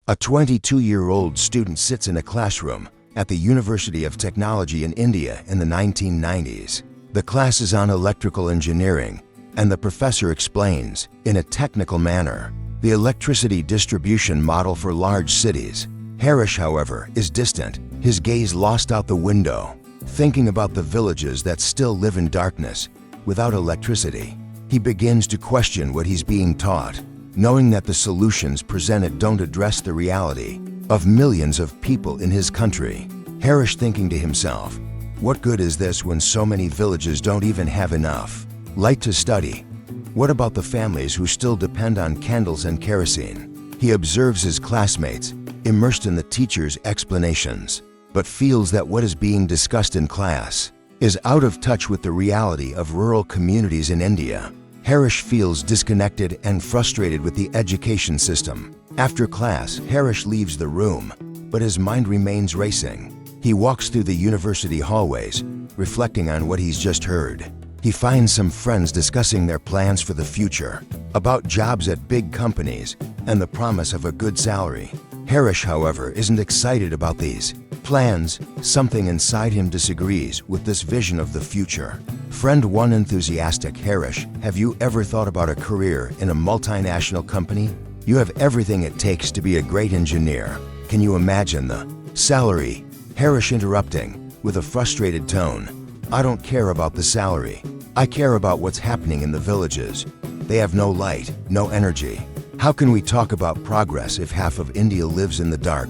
A 22-year-old student sits in a classroom at the University of Technology in India in the 1990s. The class is on electrical engineering, and the professor explains, in a technical manner, the electricity distribution model for large cities. Harish, however, is distant, his gaze lost out the window, thinking about the villages that still live in darkness, without electricity. He begins to question what he's being taught, knowing that the solutions presented don't address the reality of millions of people in his country. Harish thinking to himself, what good is this when so many villages don't even have enough light to study? What about the families who still depend on candles and kerosene? He observes his classmates, immersed in the teacher's explanations, but feels that what is being discussed in class is out of touch with the reality of rural communities in India. Harish feels disconnected and frustrated with the education system. After class, Harish leaves the room, but his mind remains racing. He walks through the university hallways, reflecting on what he's just heard. He finds some friends discussing their plans for the future, about jobs at big companies and the promise of a good salary. Harish, however, isn't excited about these plans. Something inside him disagrees with this vision of the future. Friend 1 enthusiastic: Harish, have you ever thought about a career in a multinational company? You have everything it takes to be a great engineer. Can you imagine the salary? Harish interrupting, with a frustrated tone, I don't care about the salary. I care about what's happening in the villages. They have no light, no energy. How can we talk about progress if half of India lives in the dark?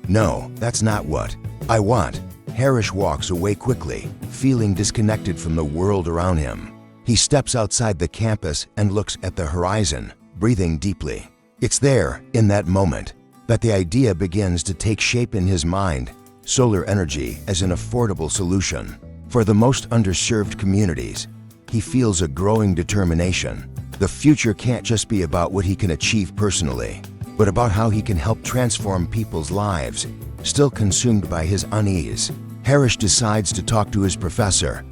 No, that's not what I want. Harish walks away quickly, feeling disconnected from the world around him. He steps outside the campus and looks at the horizon, breathing deeply. It's there, in that moment, that the idea begins to take shape in his mind: solar energy as an affordable solution for the most underserved communities. He feels a growing determination. The future can't just be about what he can achieve personally, but about how he can help transform people's lives. Still consumed by his unease, Harish decides to talk to his professor.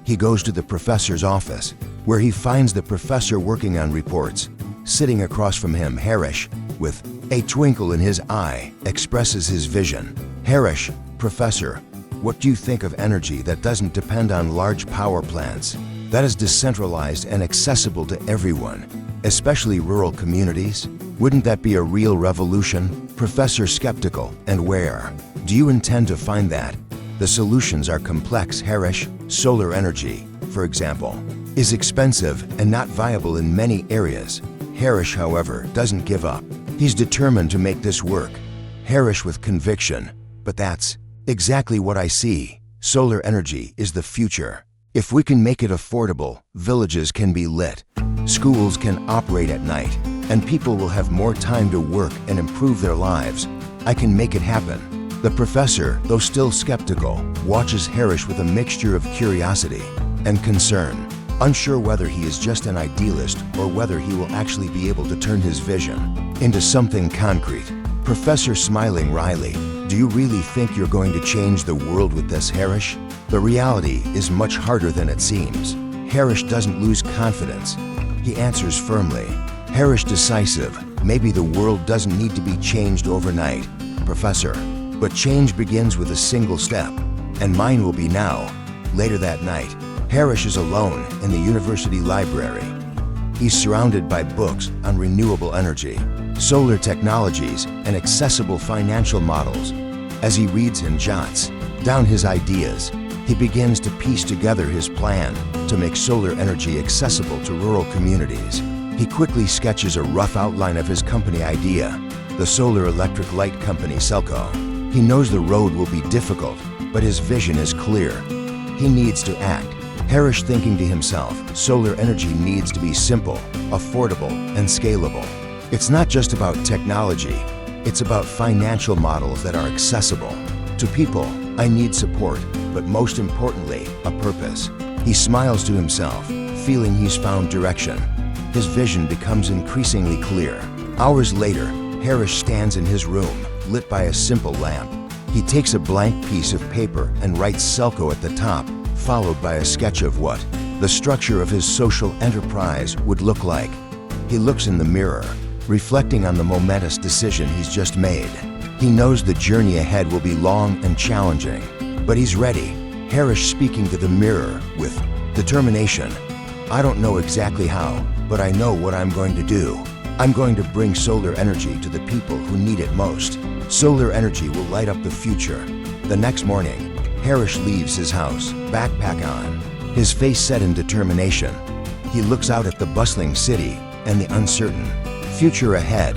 He goes to the professor's office, where he finds the professor working on reports. Sitting across from him, Harish, with a twinkle in his eye, expresses his vision. Harish, Professor, what do you think of energy that doesn't depend on large power plants, that is decentralized and accessible to everyone, especially rural communities? Wouldn't that be a real revolution? Professor skeptical: and where do you intend to find that? The solutions are complex, Harish. Solar energy, for example, is expensive and not viable in many areas. Harish, however, doesn't give up. He's determined to make this work. Harish with conviction: but that's exactly what I see. Solar energy is the future. If we can make it affordable, villages can be lit, schools can operate at night, and people will have more time to work and improve their lives. I can make it happen. The professor, though still skeptical, watches Harish with a mixture of curiosity and concern, unsure whether he is just an idealist or whether he will actually be able to turn his vision into something concrete. Professor smiling wryly: do you really think you're going to change the world with this, Harish? The reality is much harder than it seems. Harish doesn't lose confidence. He answers firmly. Harish decisive: maybe the world doesn't need to be changed overnight, Professor, but change begins with a single step, and mine will be now. Later that night, Harish is alone in the university library. He's surrounded by books on renewable energy, solar technologies, and accessible financial models. As he reads and jots down his ideas, he begins to piece together his plan to make solar energy accessible to rural communities. He quickly sketches a rough outline of his company idea, the solar electric light company Selco. He knows the road will be difficult, but his vision is clear. He needs to act. Harish thinking to himself, solar energy needs to be simple, affordable, and scalable. It's not just about technology, it's about financial models that are accessible to people. I need support, but most importantly, a purpose. He smiles to himself, feeling he's found direction. His vision becomes increasingly clear. Hours later, Harish stands in his room, lit by a simple lamp. He takes a blank piece of paper and writes Selco at the top, followed by a sketch of what the structure of his social enterprise would look like. He looks in the mirror, reflecting on the momentous decision he's just made. He knows the journey ahead will be long and challenging, but he's ready. Harish speaking to the mirror with determination. I don't know exactly how, but I know what I'm going to do. I'm going to bring solar energy to the people who need it most. Solar energy will light up the future. The next morning, Harish leaves his house, backpack on, his face set in determination. He looks out at the bustling city and the uncertain future ahead.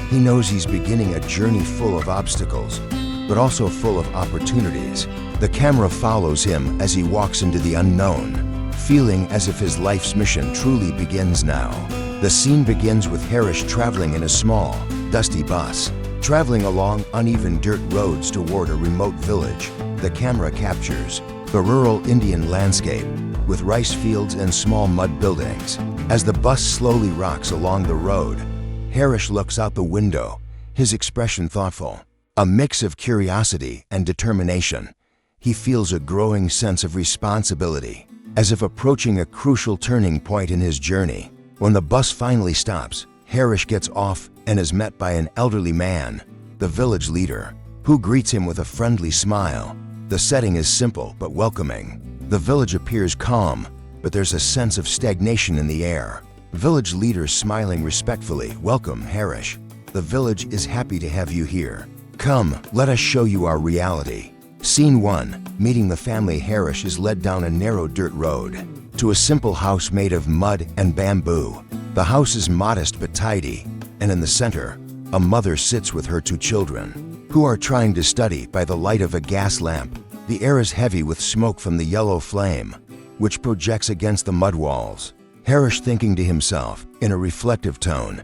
He knows he's beginning a journey full of obstacles, but also full of opportunities. The camera follows him as he walks into the unknown, feeling as if his life's mission truly begins now. The scene begins with Harish traveling in a small, dusty bus, traveling along uneven dirt roads toward a remote village. The camera captures the rural Indian landscape with rice fields and small mud buildings. As the bus slowly rocks along the road, Harish looks out the window, his expression thoughtful, a mix of curiosity and determination. He feels a growing sense of responsibility, as if approaching a crucial turning point in his journey. When the bus finally stops, Harish gets off and is met by an elderly man, the village leader, who greets him with a friendly smile. The setting is simple but welcoming. The village appears calm, but there's a sense of stagnation in the air. Village leader smiling respectfully, welcome Harish. The village is happy to have you here. Come, let us show you our reality. Scene 1, meeting the family. Harish is led down a narrow dirt road to a simple house made of mud and bamboo. The house is modest but tidy, and in the center, a mother sits with her 2 children, who are trying to study by the light of a gas lamp. The air is heavy with smoke from the yellow flame, which projects against the mud walls. Harish thinking to himself in a reflective tone,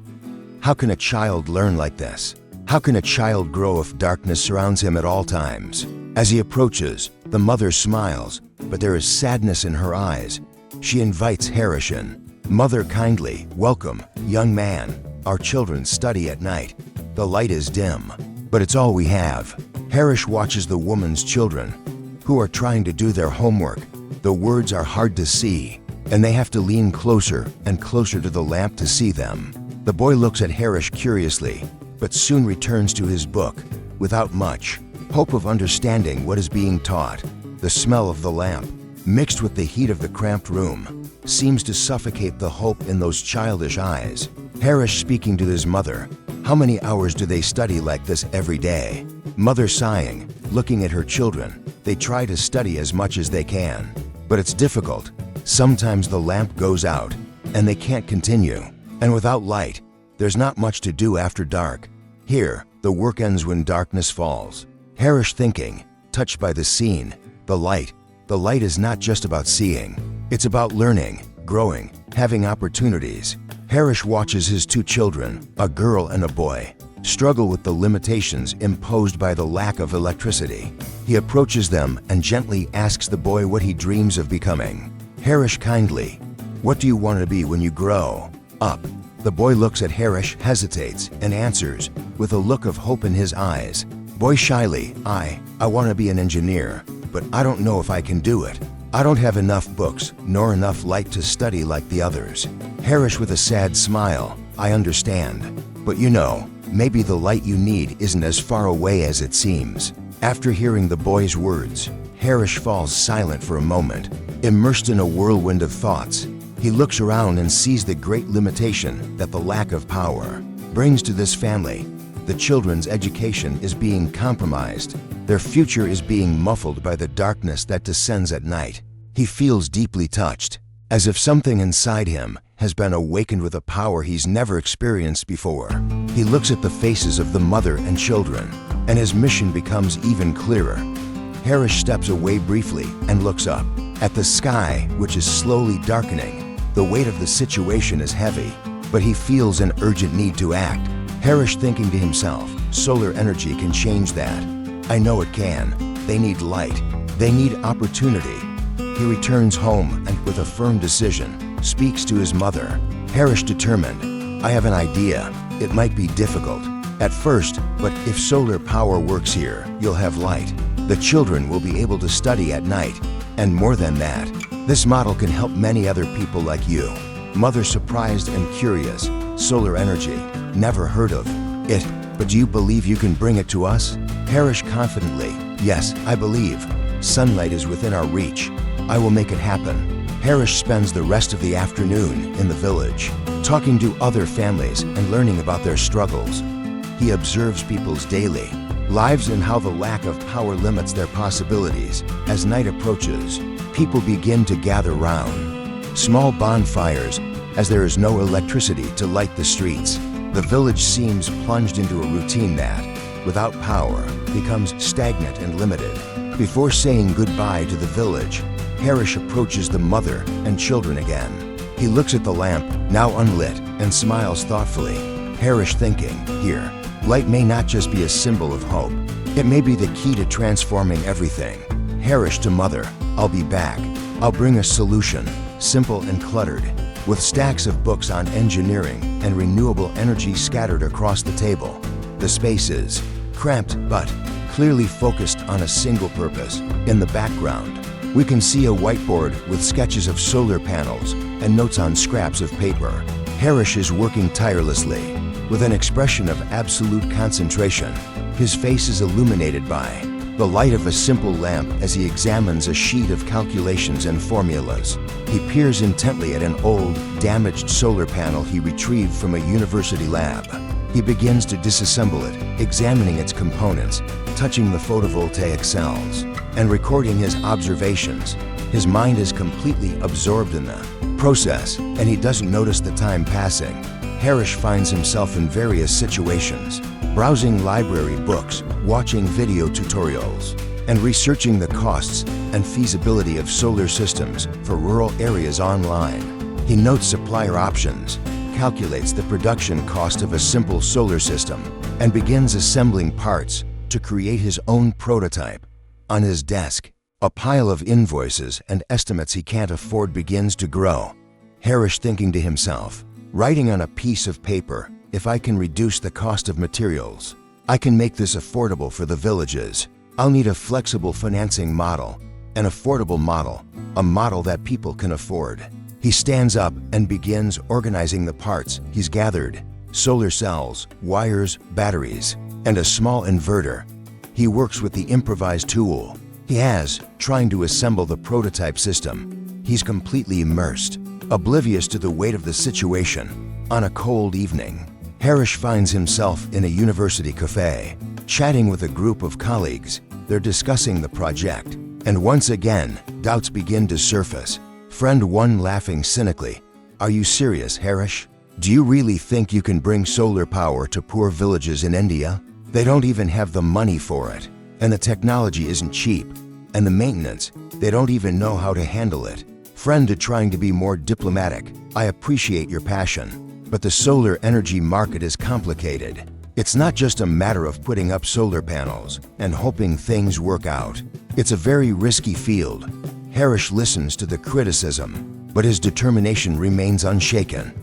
how can a child learn like this? How can a child grow if darkness surrounds him at all times? As he approaches, the mother smiles, but there is sadness in her eyes. She invites Harish in. Mother kindly, welcome, young man. Our children study at night. The light is dim, but it's all we have. Harish watches the woman's children, who are trying to do their homework. The words are hard to see, and they have to lean closer and closer to the lamp to see them. The boy looks at Harish curiously, but soon returns to his book, without much hope of understanding what is being taught. The smell of the lamp, mixed with the heat of the cramped room, seems to suffocate the hope in those childish eyes. Harish speaking to his mother, how many hours do they study like this every day? Mother sighing, looking at her children. They try to study as much as they can, but it's difficult. Sometimes the lamp goes out, and they can't continue. And without light, there's not much to do after dark. Here, the work ends when darkness falls. Harish thinking, touched by the scene, the light. The light is not just about seeing. It's about learning, growing, having opportunities. Harish watches his 2 children, a girl and a boy, struggle with the limitations imposed by the lack of electricity. He approaches them and gently asks the boy what he dreams of becoming. Harish kindly, what do you want to be when you grow up? The boy looks at Harish, hesitates, and answers, with a look of hope in his eyes. Boy shyly, I want to be an engineer, but I don't know if I can do it. I don't have enough books, nor enough light to study like the others. Harish with a sad smile, I understand. But you know, maybe the light you need isn't as far away as it seems. After hearing the boy's words, Harish falls silent for a moment, immersed in a whirlwind of thoughts. He looks around and sees the great limitation that the lack of power brings to this family. The children's education is being compromised. Their future is being muffled by the darkness that descends at night. He feels deeply touched, as if something inside him has been awakened with a power he's never experienced before. He looks at the faces of the mother and children, and his mission becomes even clearer. Harish steps away briefly and looks up at the sky, which is slowly darkening. The weight of the situation is heavy, but he feels an urgent need to act. Harish thinking to himself, solar energy can change that. I know it can. They need light. They need opportunity. He returns home and with a firm decision, speaks to his mother. Harish determined, I have an idea. It might be difficult at first, but if solar power works here, you'll have light. The children will be able to study at night. And more than that, this model can help many other people like you. Mother surprised and curious, Solar energy. Never heard of it, but do you believe you can bring it to us? Harish confidently, yes, I believe. Sunlight is within our reach. I will make it happen. Harish spends the rest of the afternoon in the village, talking to other families and learning about their struggles. He observes people's daily lives and how the lack of power limits their possibilities. As night approaches, people begin to gather round small bonfires as there is no electricity to light the streets. The village seems plunged into a routine that, without power, becomes stagnant and limited. Before saying goodbye to the village, Harish approaches the mother and children again. He looks at the lamp, now unlit, and smiles thoughtfully. Harish thinking, here, light may not just be a symbol of hope. It may be the key to transforming everything. Harish to mother, I'll be back. I'll bring a solution, simple and cluttered, with stacks of books on engineering and renewable energy scattered across the table. The space is cramped but clearly focused on a single purpose. In the background, we can see a whiteboard with sketches of solar panels and notes on scraps of paper. Harish is working tirelessly, with an expression of absolute concentration. His face is illuminated by the light of a simple lamp as he examines a sheet of calculations and formulas. He peers intently at an old, damaged solar panel he retrieved from a university lab. He begins to disassemble it, examining its components, touching the photovoltaic cells, and recording his observations. His mind is completely absorbed in the process, and he doesn't notice the time passing. Harish finds himself in various situations, browsing library books, watching video tutorials, and researching the costs and feasibility of solar systems for rural areas online. He notes supplier options, calculates the production cost of a simple solar system, and begins assembling parts to create his own prototype. On his desk, a pile of invoices and estimates he can't afford begins to grow. Harish thinking to himself, writing on a piece of paper, if I can reduce the cost of materials, I can make this affordable for the villages. I'll need a flexible financing model, an affordable model, a model that people can afford. He stands up and begins organizing the parts he's gathered: solar cells, wires, batteries, and a small inverter. He works with the improvised tool he has, trying to assemble the prototype system. He's completely immersed, oblivious to the weight of the situation. On a cold evening, Harish finds himself in a university cafe, chatting with a group of colleagues. They're discussing the project, and once again, doubts begin to surface. Friend 1 laughing cynically, "Are you serious, Harish? Do you really think you can bring solar power to poor villages in India? They don't even have the money for it, and the technology isn't cheap, and the maintenance, they don't even know how to handle it." Friend 2 trying to be more diplomatic, "I appreciate your passion, but the solar energy market is complicated. It's not just a matter of putting up solar panels and hoping things work out. It's a very risky field." Harish listens to the criticism, but his determination remains unshaken.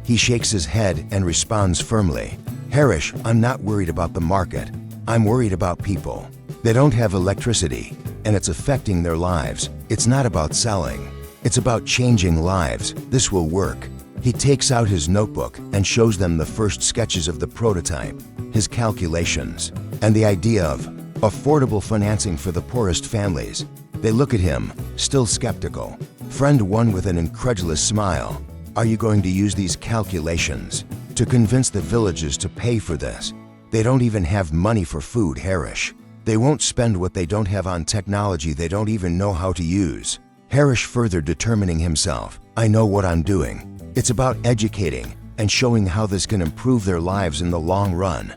He shakes his head and responds firmly, "Harish, I'm not worried about the market. I'm worried about people. They don't have electricity, and it's affecting their lives. It's not about selling. It's about changing lives. This will work." He takes out his notebook and shows them the first sketches of the prototype, his calculations, and the idea of affordable financing for the poorest families. They look at him, still skeptical. Friend 1 with an incredulous smile, "Are you going to use these calculations to convince the villages to pay for this? They don't even have money for food, Harish. They won't spend what they don't have on technology they don't even know how to use." Harish further determining himself, "I know what I'm doing. It's about educating and showing how this can improve their lives in the long run.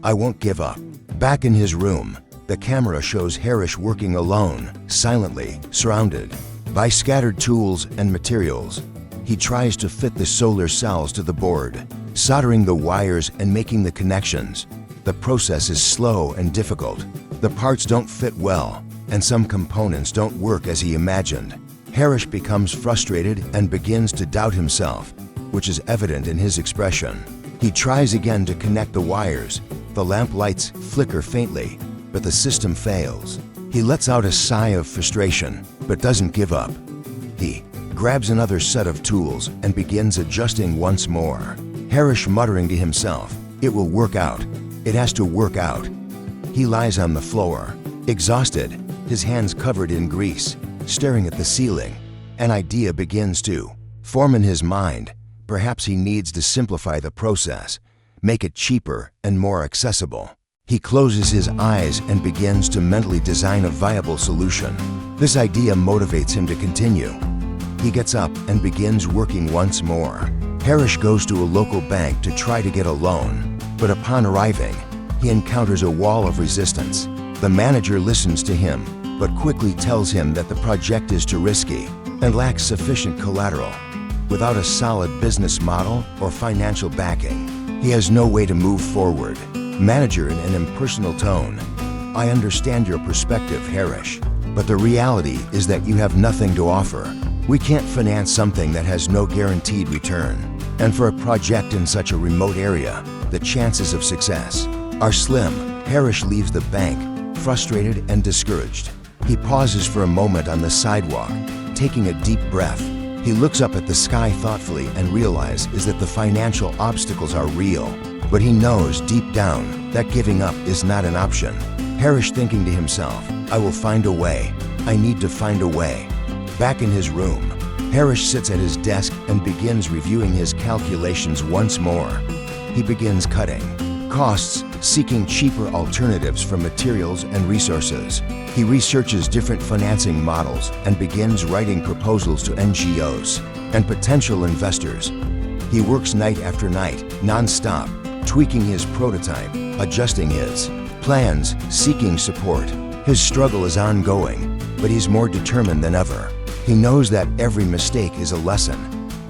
I won't give up." Back in his room, the camera shows Harish working alone, silently, surrounded by scattered tools and materials. He tries to fit the solar cells to the board, soldering the wires and making the connections. The process is slow and difficult. The parts don't fit well, and some components don't work as he imagined. Harish becomes frustrated and begins to doubt himself, which is evident in his expression. He tries again to connect the wires. The lamp lights flicker faintly, but the system fails. He lets out a sigh of frustration, but doesn't give up. He grabs another set of tools and begins adjusting once more. Harish muttering to himself, "It will work out. It has to work out." He lies on the floor, exhausted, his hands covered in grease, staring at the ceiling. An idea begins to form in his mind. Perhaps he needs to simplify the process, make it cheaper and more accessible. He closes his eyes and begins to mentally design a viable solution. This idea motivates him to continue. He gets up and begins working once more. Harish goes to a local bank to try to get a loan, but upon arriving, he encounters a wall of resistance. The manager listens to him, but quickly tells him that the project is too risky and lacks sufficient collateral. Without a solid business model or financial backing, he has no way to move forward. Manager in an impersonal tone, "I understand your perspective, Harish, but the reality is that you have nothing to offer. We can't finance something that has no guaranteed return. And for a project in such a remote area, the chances of success are slim." Harish leaves the bank, frustrated and discouraged. He pauses for a moment on the sidewalk, taking a deep breath. He looks up at the sky thoughtfully and realizes that the financial obstacles are real. But he knows deep down that giving up is not an option. Harish thinking to himself, "I will find a way. I need to find a way." Back in his room, Harish sits at his desk and begins reviewing his calculations once more. He begins cutting costs, seeking cheaper alternatives for materials and resources. He researches different financing models and begins writing proposals to NGOs and potential investors. He works night after night, non-stop, tweaking his prototype, adjusting his plans, seeking support. His struggle is ongoing, but he's more determined than ever. He knows that every mistake is a lesson,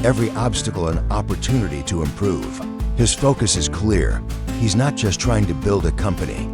every obstacle an opportunity to improve. His focus is clear. He's not just trying to build a company.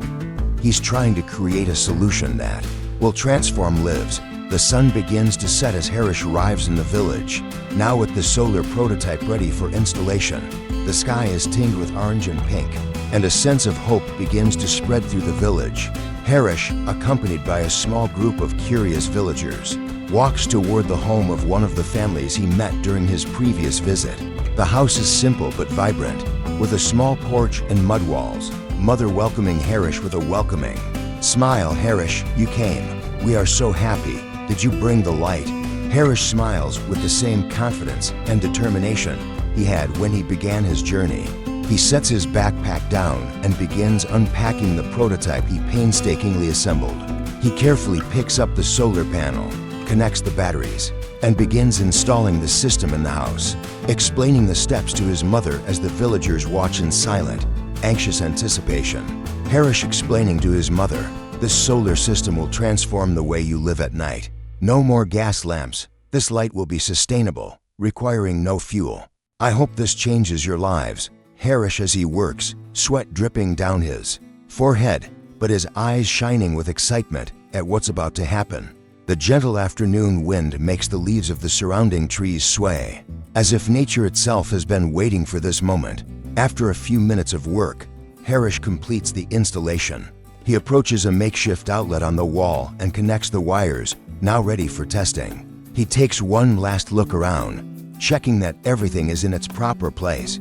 He's trying to create a solution that will transform lives. The sun begins to set as Harish arrives in the village, now with the solar prototype ready for installation. The sky is tinged with orange and pink, and a sense of hope begins to spread through the village. Harish, accompanied by a small group of curious villagers, walks toward the home of one of the families he met during his previous visit. The house is simple but vibrant, with a small porch and mud walls. Mother welcoming Harish with a welcoming smile. "Harish, you came. We are so happy. Did you bring the light?" Harish smiles with the same confidence and determination he had when he began his journey. He sets his backpack down and begins unpacking the prototype he painstakingly assembled. He carefully picks up the solar panel, connects the batteries, and begins installing the system in the house, explaining the steps to his mother as the villagers watch in silent, anxious anticipation. Harish explaining to his mother, "This solar system will transform the way you live at night. No more gas lamps. This light will be sustainable, requiring no fuel. I hope this changes your lives." Harish as he works, sweat dripping down his forehead, but his eyes shining with excitement at what's about to happen. The gentle afternoon wind makes the leaves of the surrounding trees sway, as if nature itself has been waiting for this moment. After a few minutes of work, Harish completes the installation. He approaches a makeshift outlet on the wall and connects the wires, now ready for testing. He takes one last look around, checking that everything is in its proper place.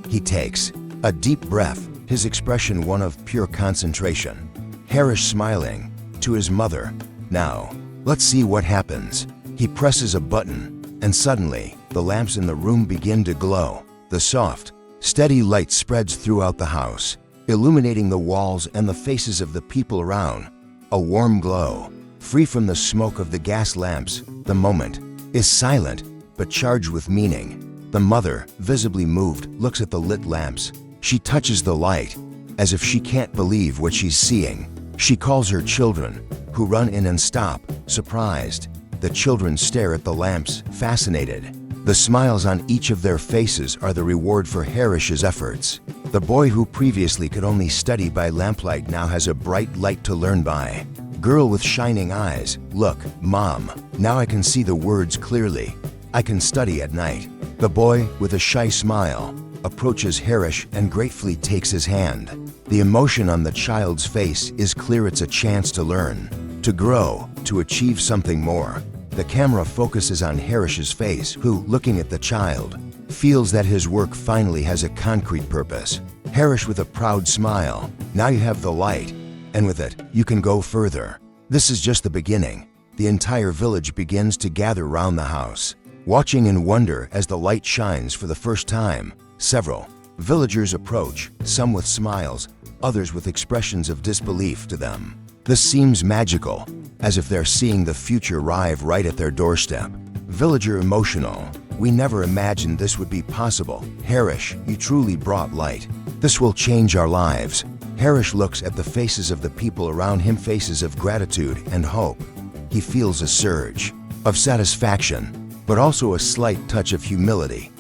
He takes a deep breath, his expression one of pure concentration. Harish smiling to his mother, "Now, let's see what happens." He presses a button, and suddenly, the lamps in the room begin to glow. The soft, steady light spreads throughout the house, illuminating the walls and the faces of the people around. A warm glow, free from the smoke of the gas lamps. The moment is silent, but charged with meaning. The mother, visibly moved, looks at the lit lamps. She touches the light, as if she can't believe what she's seeing. She calls her children, who run in and stop, surprised. The children stare at the lamps, fascinated. The smiles on each of their faces are the reward for Harish's efforts. The boy who previously could only study by lamplight now has a bright light to learn by. Girl with shining eyes, "Look, Mom, now I can see the words clearly. I can study at night." The boy, with a shy smile, approaches Harish and gratefully takes his hand. The emotion on the child's face is clear. It's a chance to learn, to grow, to achieve something more. The camera focuses on Harish's face, who, looking at the child, feels that his work finally has a concrete purpose. Harish with a proud smile, now you have the light, and with it, you can go further. This is just the beginning. The entire village begins to gather round the house, watching in wonder as the light shines for the first time. Several villagers approach, some with smiles, others with expressions of disbelief to them. This seems magical, as if they're seeing the future arrive right at their doorstep. Villager emotional. We never imagined this would be possible. Harish, you truly brought light. This will change our lives. Harish looks at the faces of the people around him, faces of gratitude and hope. He feels a surge of satisfaction, but also a slight touch of humility.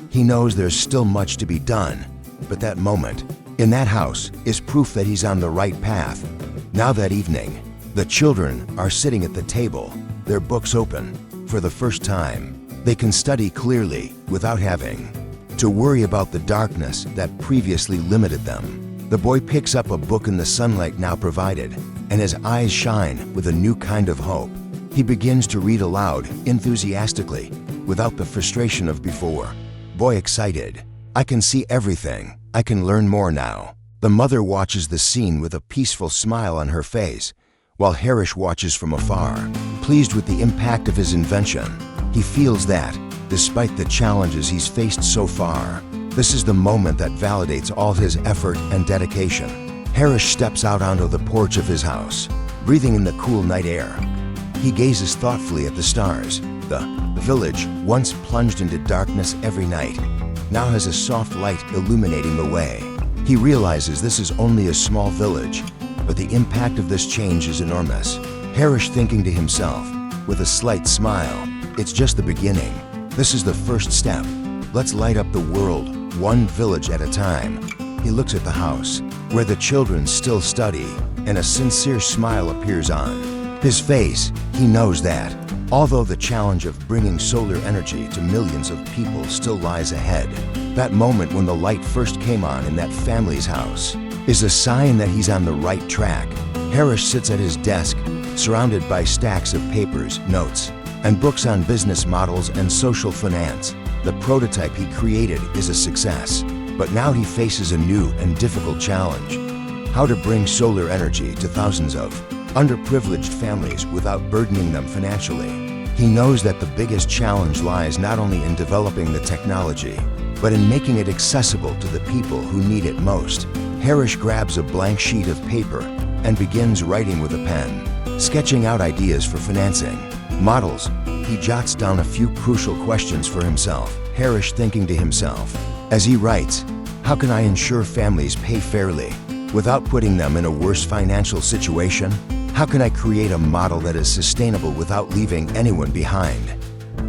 He knows there's still much to be done, but that moment, in that house, is proof that he's on the right path. Now that evening, the children are sitting at the table, their books open. For the first time, they can study clearly without having to worry about the darkness that previously limited them. The boy picks up a book in the sunlight now provided, and his eyes shine with a new kind of hope. He begins to read aloud, enthusiastically, without the frustration of before. Boy excited. I can see everything. I can learn more now. The mother watches the scene with a peaceful smile on her face, while Harish watches from afar, pleased with the impact of his invention. He feels that, despite the challenges he's faced so far, this is the moment that validates all his effort and dedication. Harish steps out onto the porch of his house, breathing in the cool night air. He gazes thoughtfully at the stars. The village, once plunged into darkness every night, now has a soft light illuminating the way. He realizes this is only a small village, but the impact of this change is enormous. Harish thinking to himself, with a slight smile, it's just the beginning. This is the first step. Let's light up the world, one village at a time. He looks at the house, where the children still study, and a sincere smile appears on his face. He knows that, although the challenge of bringing solar energy to millions of people still lies ahead, that moment when the light first came on in that family's house is a sign that he's on the right track. Harish sits at his desk, surrounded by stacks of papers, notes, and books on business models and social finance. The prototype he created is a success, but now he faces a new and difficult challenge: how to bring solar energy to thousands of underprivileged families without burdening them financially. He knows that the biggest challenge lies not only in developing the technology, but in making it accessible to the people who need it most. Harish grabs a blank sheet of paper and begins writing with a pen, sketching out ideas for financing models. He jots down a few crucial questions for himself. Harish thinking to himself, as he writes, how can I ensure families pay fairly without putting them in a worse financial situation? How can I create a model that is sustainable without leaving anyone behind?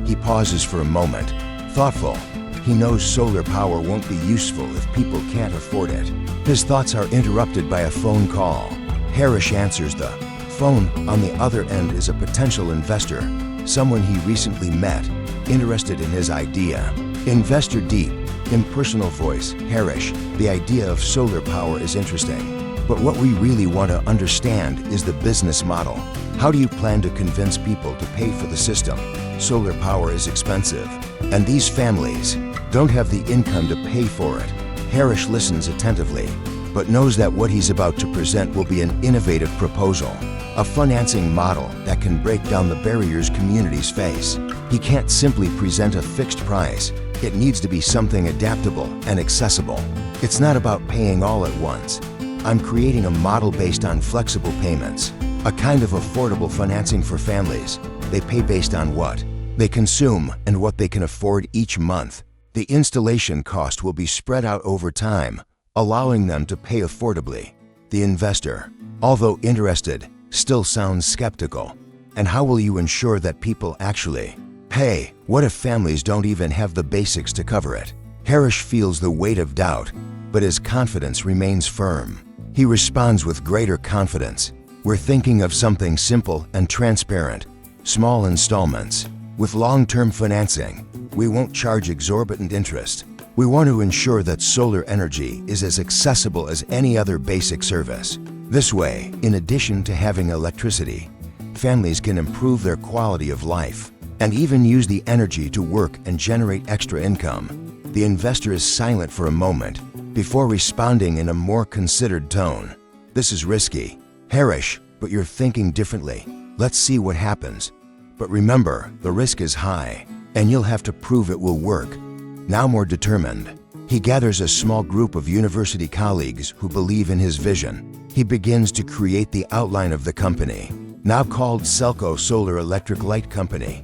He pauses for a moment, thoughtful. He knows solar power won't be useful if people can't afford it. His thoughts are interrupted by a phone call. Harish answers the phone. On the other end is a potential investor, someone he recently met, interested in his idea. Investor deep, impersonal voice. Harish, the idea of solar power is interesting, but what we really want to understand is the business model. How do you plan to convince people to pay for the system? Solar power is expensive, and these families don't have the income to pay for it. Harish listens attentively, but knows that what he's about to present will be an innovative proposal, a financing model that can break down the barriers communities face. He can't simply present a fixed price. It needs to be something adaptable and accessible. It's not about paying all at once. I'm creating a model based on flexible payments, a kind of affordable financing for families. They pay based on what they consume and what they can afford each month. The installation cost will be spread out over time, allowing them to pay affordably. The investor, although interested, still sounds skeptical. And how will you ensure that people actually pay? What if families don't even have the basics to cover it? Harish feels the weight of doubt, but his confidence remains firm. He responds with greater confidence. We're thinking of something simple and transparent, small installments. With long-term financing, we won't charge exorbitant interest. We want to ensure that solar energy is as accessible as any other basic service. This way, in addition to having electricity, families can improve their quality of life and even use the energy to work and generate extra income. The investor is silent for a moment before responding in a more considered tone. "This is risky, Harish, but you're thinking differently. Let's see what happens. But remember, the risk is high, and you'll have to prove it will work." Now more determined, he gathers a small group of university colleagues who believe in his vision. He begins to create the outline of the company, now called Selco Solar Electric Light Company.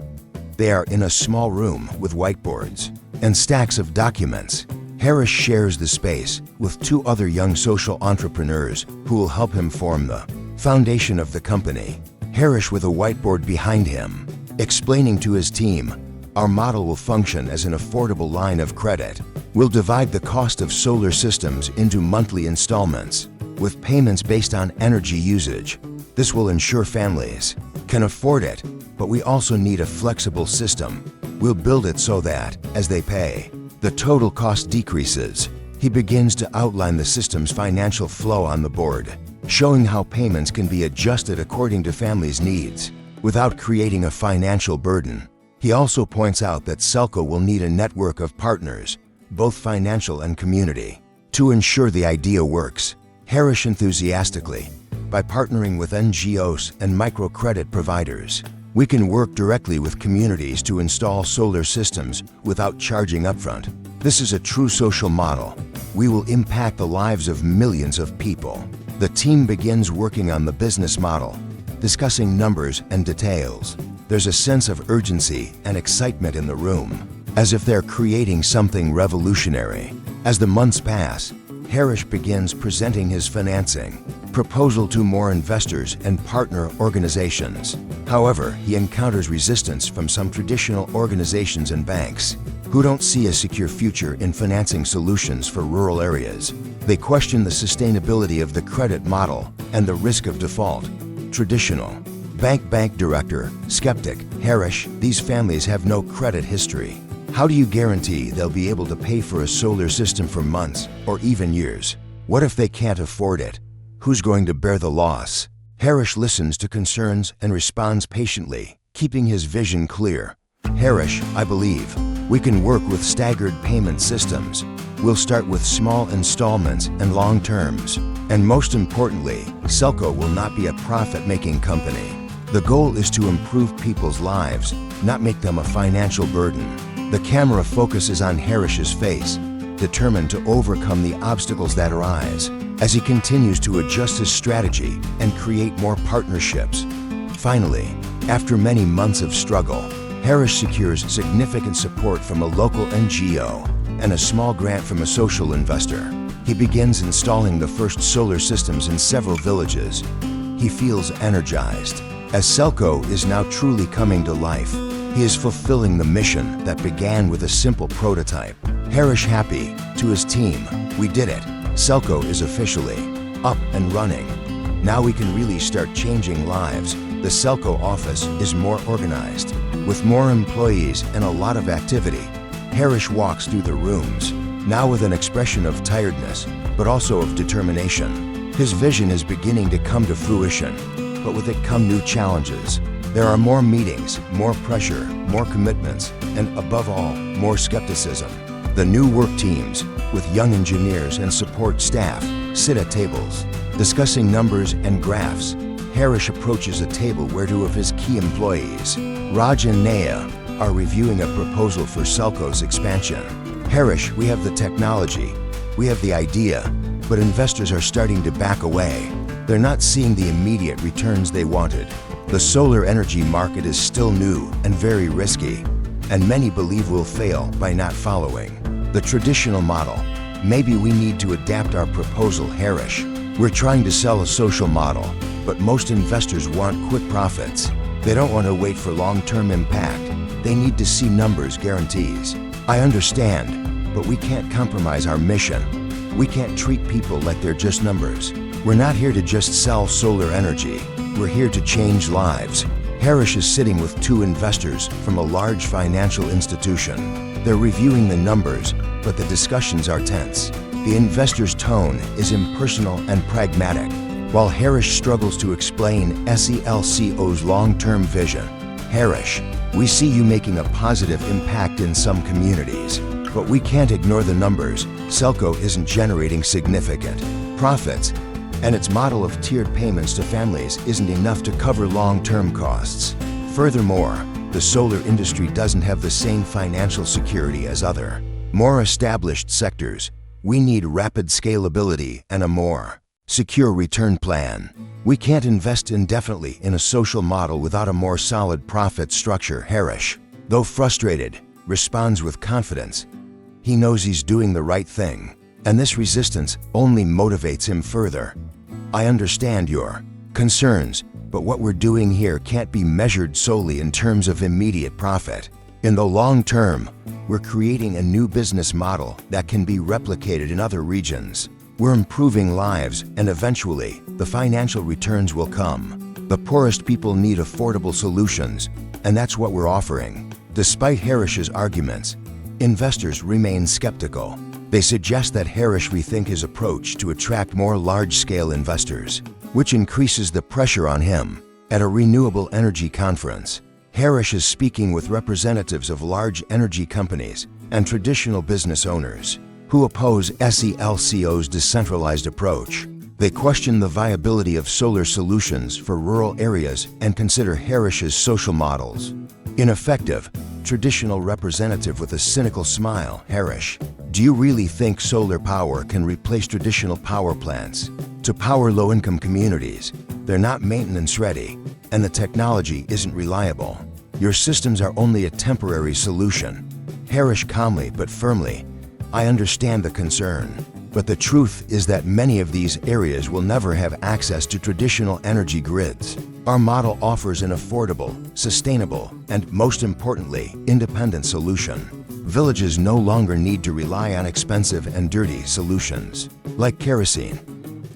They are in a small room with whiteboards and stacks of documents. Harish shares the space with two other young social entrepreneurs who will help him form the foundation of the company. Harish with a whiteboard behind him, explaining to his team, "Our model will function as an affordable line of credit. We'll divide the cost of solar systems into monthly installments, with payments based on energy usage. This will ensure families can afford it, but we also need a flexible system. We'll build it so that, as they pay, the total cost decreases." He begins to outline the system's financial flow on the board, showing how payments can be adjusted according to families' needs, without creating a financial burden. He also points out that Selco will need a network of partners, both financial and community, to ensure the idea works. Harish enthusiastically, "By partnering with NGOs and microcredit providers, we can work directly with communities to install solar systems without charging upfront. This is a true social model. We will impact the lives of millions of people." The team begins working on the business model, discussing numbers and details. There's a sense of urgency and excitement in the room, as if they're creating something revolutionary. As the months pass, Harish begins presenting his financing proposal to more investors and partner organizations. However, he encounters resistance from some traditional organizations and banks who don't see a secure future in financing solutions for rural areas. They question the sustainability of the credit model and the risk of default. Traditional bank director, skeptic, "Harish, these families have no credit history. How do you guarantee they'll be able to pay for a solar system for months or even years? What if they can't afford it? Who's going to bear the loss?" Harish listens to concerns and responds patiently, keeping his vision clear. "Harish, I believe we can work with staggered payment systems. We'll start with small installments and long terms. And most importantly, Selco will not be a profit-making company. The goal is to improve people's lives, not make them a financial burden." The camera focuses on Harish's face, determined to overcome the obstacles that arise, as he continues to adjust his strategy and create more partnerships. Finally, after many months of struggle, Harish secures significant support from a local NGO and a small grant from a social investor. He begins installing the first solar systems in several villages. He feels energized, as Selco is now truly coming to life. He is fulfilling the mission that began with a simple prototype. Harish happy to his team, "We did it. Selco is officially up and running. Now we can really start changing lives." The Selco office is more organized, with more employees and a lot of activity. Harish walks through the rooms, now with an expression of tiredness, but also of determination. His vision is beginning to come to fruition, but with it come new challenges. There are more meetings, more pressure, more commitments, and above all, more skepticism. The new work teams, with young engineers and support staff, sit at tables, discussing numbers and graphs. Harish approaches a table where two of his key employees, Raj and Naya, are reviewing a proposal for Selco's expansion. "Harish, we have the technology, we have the idea, but investors are starting to back away. They're not seeing the immediate returns they wanted. The solar energy market is still new and very risky, and many believe will fail by not following the traditional model. Maybe we need to adapt our proposal, Harish. We're trying to sell a social model, but most investors want quick profits. They don't want to wait for long-term impact. They need to see numbers guarantees. I understand, but we can't compromise our mission. We can't treat people like they're just numbers. We're not here to just sell solar energy. We're here to change lives." Harish is sitting with two investors from a large financial institution. They're reviewing the numbers, but the discussions are tense. The investor's tone is impersonal and pragmatic, while Harish struggles to explain SELCO's long-term vision. "Harish, we see you making a positive impact in some communities. But we can't ignore the numbers. Selco isn't generating significant profits, and its model of tiered payments to families isn't enough to cover long-term costs. Furthermore, the solar industry doesn't have the same financial security as other, more established sectors. We need rapid scalability and a more secure return plan. We can't invest indefinitely in a social model without a more solid profit structure. Harish, though frustrated, responds with confidence. He knows he's doing the right thing, and this resistance only motivates him further. I understand your concerns, but what we're doing here can't be measured solely in terms of immediate profit. In the long term, we're creating a new business model that can be replicated in other regions. We're improving lives, and eventually, the financial returns will come. The poorest people need affordable solutions, and that's what we're offering. Despite Harish's arguments, investors remain skeptical. They suggest that Harish rethink his approach to attract more large-scale investors, which increases the pressure on him. At a renewable energy conference, Harish is speaking with representatives of large energy companies and traditional business owners who oppose SELCO's decentralized approach. They question the viability of solar solutions for rural areas and consider Harish's social models ineffective. Traditional representative with a cynical smile. Harish, do you really think solar power can replace traditional power plants to power low-income communities? They're not maintenance-ready, and the technology isn't reliable. Your systems are only a temporary solution. Harish calmly but firmly, I understand the concern, but the truth is that many of these areas will never have access to traditional energy grids. Our model offers an affordable, sustainable, and most importantly, independent solution. Villages no longer need to rely on expensive and dirty solutions, like kerosene.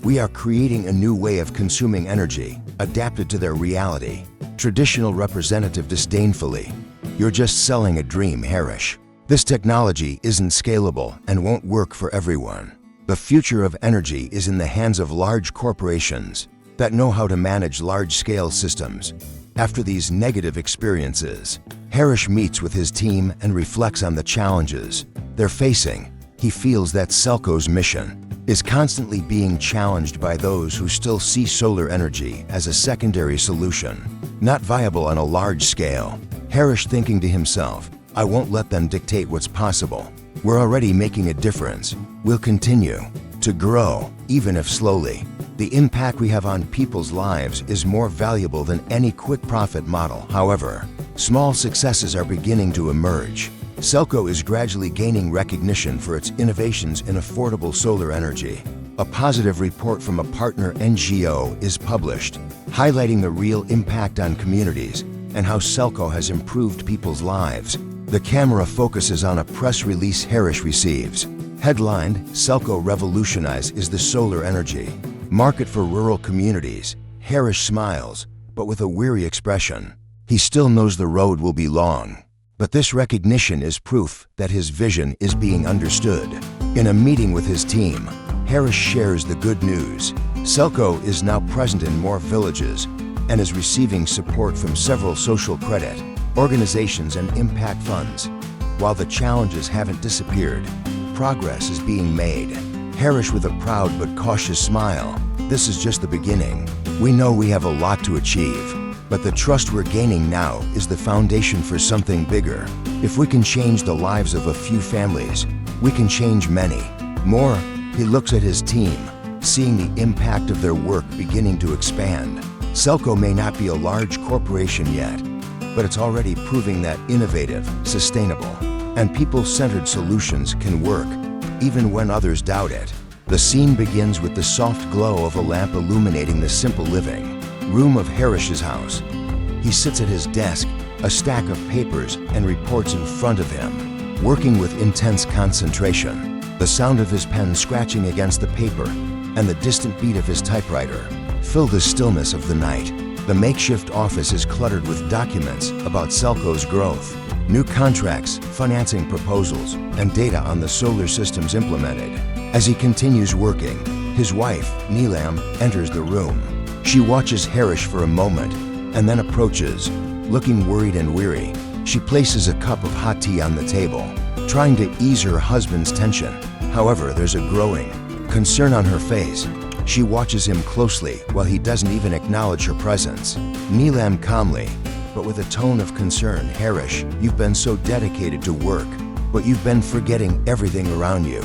We are creating a new way of consuming energy, adapted to their reality. Traditional representative disdainfully, you're just selling a dream, Harish. This technology isn't scalable and won't work for everyone. The future of energy is in the hands of large corporations that know how to manage large-scale systems. After these negative experiences, Harish meets with his team and reflects on the challenges they're facing. He feels that Selco's mission is constantly being challenged by those who still see solar energy as a secondary solution, not viable on a large scale. Harish thinking to himself, I won't let them dictate what's possible. We're already making a difference. We'll continue to grow, even if slowly. The impact we have on people's lives is more valuable than any quick profit model. However, small successes are beginning to emerge. Selco is gradually gaining recognition for its innovations in affordable solar energy. A positive report from a partner NGO is published, highlighting the real impact on communities and how Selco has improved people's lives. The camera focuses on a press release Harish receives. Headlined, Selco revolutionizes the solar energy market for rural communities. Harish smiles, but with a weary expression. He still knows the road will be long. But this recognition is proof that his vision is being understood. In a meeting with his team, Harish shares the good news. Selco is now present in more villages and is receiving support from several social credit organizations and impact funds. While the challenges haven't disappeared, progress is being made. Harish with a proud but cautious smile, this is just the beginning. We know we have a lot to achieve, but the trust we're gaining now is the foundation for something bigger. If we can change the lives of a few families, we can change many more. He looks at his team, seeing the impact of their work beginning to expand. Selco may not be a large corporation yet, but it's already proving that innovative, sustainable, and people-centered solutions can work, even when others doubt it. The scene begins with the soft glow of a lamp illuminating the simple living room of Harish's house. He sits at his desk, a stack of papers and reports in front of him, working with intense concentration. The sound of his pen scratching against the paper and the distant beat of his typewriter fill the stillness of the night. The makeshift office is cluttered with documents about Selco's growth, new contracts, financing proposals, and data on the solar systems implemented. As he continues working, his wife, Neelam, enters the room. She watches Harish for a moment and then approaches, looking worried and weary. She places a cup of hot tea on the table. trying to ease her husband's tension. However, there's a growing concern on her face. She watches him closely while he doesn't even acknowledge her presence. Neelam calmly, but with a tone of concern, "Harish, you've been so dedicated to work, but you've been forgetting everything around you.